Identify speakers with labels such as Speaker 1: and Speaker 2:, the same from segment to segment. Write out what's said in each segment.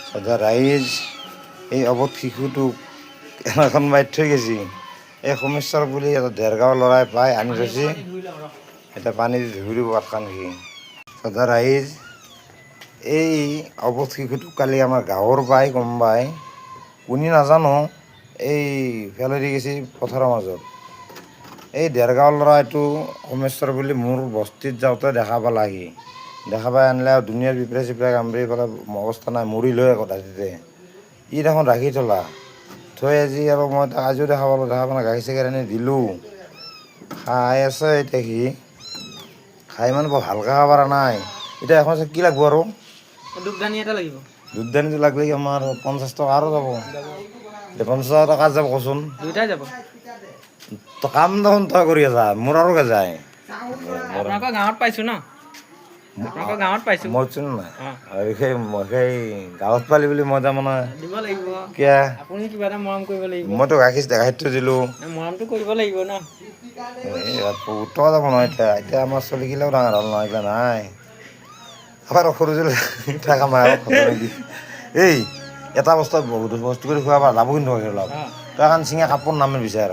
Speaker 1: সদা ৰাইজ এই অৱধ শিশুটোক এখন মাৰি থৈ গৈছে। এই সমস্যাৰ বুলি এটা ডেৰগাঁৱৰ ল'ৰাই পাই আনি থৈছে। এতিয়া পানী ধুই পাতকা নেকি সদা ৰাইজ এই অৱধ শিশুটোক কালি আমাৰ গাঁৱৰ পাই গম পাই কোনি নাজানো এই পেলাই দি গৈছে পথাৰৰ মাজত। এই ডেৰগাঁৱৰ ল'ৰা এইটো সমস্যাৰ বুলি মোৰ বস্তিত যাওঁতে দেখা পালাহি। দেখা পাই আনিলে আৰু দুনিয়াৰ বিপৰে চিপৰে কামুৰি পেলাই অৱস্থা নাই মৰি লৈ আকৌ ৰাতিতে ই দেখোন ৰাখি থলা থৈ আজি আৰু মই তাক আজিও দেখা পালোঁ। দেখা পালে গাখীৰ চাখীৰ আনি দিলোঁ খাই আছে। এতিয়া সি খাই ইমান বৰ ভালকৈ খাব পৰা নাই। এতিয়া এখন কি লাগব আৰু
Speaker 2: দুধদানি এটা লাগিব।
Speaker 1: দুধদানিটো লাগলে আমাৰ 50 টকা আৰু যাব। 50 টকা যাব কচোন
Speaker 2: দুইটাই যাব।
Speaker 1: কাম দেখোন তই কৰি আছা মোৰ আৰু কে যায়।
Speaker 2: আপোনালোকৰ গাঁৱত পাইছোঁ ন, আপোনালোকৰ গাঁৱত পাইছোঁ।
Speaker 1: মই চিনো নাই সেই গাঁৱত পালি বুলি মই তাৰমানে
Speaker 2: দিব লাগিব।
Speaker 1: কিয়
Speaker 2: আপুনি কিবা এটা মৰম কৰিব লাগিব।
Speaker 1: মইতো গাখীৰটো দিলোঁ
Speaker 2: মৰমটো কৰিব লাগিব ন।
Speaker 1: উত্তৰ যাব নহয়। এতিয়া আমাৰ চলিগিলাও ডাঙৰ হ'ল নহয় এইগিলা নাই। আমাৰ সৰু চলি থকা মায়ে এই এটা বস্তু বস্তু কৰি খোৱাব যাব কিন্তু অলপ তই এখন চিঙা কাপোৰ নামে বিচাৰ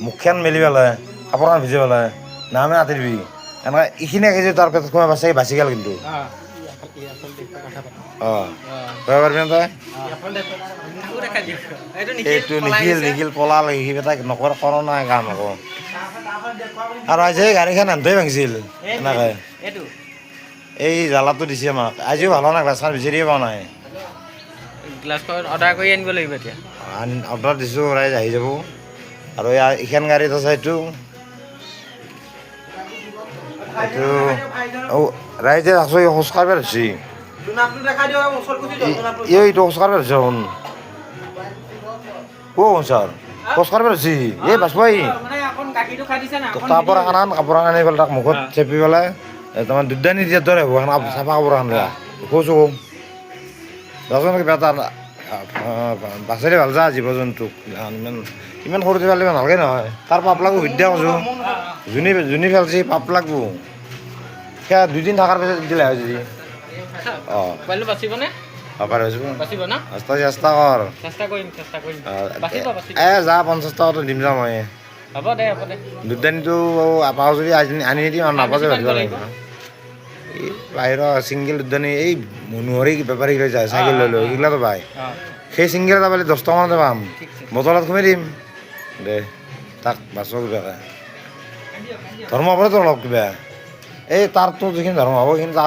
Speaker 1: মুখখন মেলি পেলাই কাপোৰখন ভিজি পেলাই নামে আঁতৰিবি এনেকৈ এইখিনিয়ে কেজি তাৰ পেটত সোমাই বাচি গ'ল কিন্তু অঁ কৰিব পাৰিবি তই এইটো নিখিল পলাল সেইকেইটাক নকৰ কৰা নাই কাম আকৌ আৰু আজি গাড়ীখন আনটোৱে ভাঙিছিল এনেকৈ এই জ্বালাটো দিছে আমাক আজিও ভাল নাই গ্লাছখন বিচাৰিয়ে পোৱা নাই।
Speaker 2: গ্লাছখন অৰ্ডাৰ কৰি আনিব লাগিব এতিয়া।
Speaker 1: অৰ্ডাৰ দিছোঁ ৰাইজ আহি যাব আৰু এইখন গাড়ীত আছে এইটো ৰাইজে আছোঁ খোজ কাঢ়িব ধৰিছে এইটো খোজ কাঢ়িব ধৰিছে শুন কোন ছাৰ খোজ কাঢ়িব ধৰিছে এই বাচবাই তাৰপৰা কাপোৰ আনি পেলাই তাক মুখত চেপি পেলাই তাৰমানে দুধদানি দিয়াৰ দৰে হ'ব চাফা কাপোৰ আন কৈছোঁ যাচোন কিবা এটা বাছেৰে ভাল যা জীৱ জন্তুক ইমান সৰুতে পালে ইমান ভালকৈ নহয় তাৰ পাপ লাগব বিদ্যা কৈছোঁ যোনে ফেলছি পাপ লাগব সেয়া 2 দিন থকাৰ পিছত দিলে হয় যদি অঁ
Speaker 2: বাচিবনে
Speaker 1: পাৰে
Speaker 2: বাচিব ন
Speaker 1: চেষ্টা কৰ
Speaker 2: চেষ্টা কৰিম
Speaker 1: যা 50 টকাটো দিম যা মই
Speaker 2: হ'ব দে
Speaker 1: দুধদানিটো পাওঁ যদি আনি দিম আৰু নাপাওঁ যে ভাবিব লাগিব এই বাহিৰৰ ছিংগল দুধদানি এই মনোহৰী বেপাৰী লৈ যায় চাইকেল লৈ লৈ সেইগিলাটো পায় সেই ছিংগল এটা পালে 10 টকামানতে পাম বটলত সোমাই দিম দে তাক বাচক কিবাকে ধৰ্ম হ'বতো অলপ কিবা এই তাৰতো যিখিনি ধৰ্ম হ'ব সেইখিনি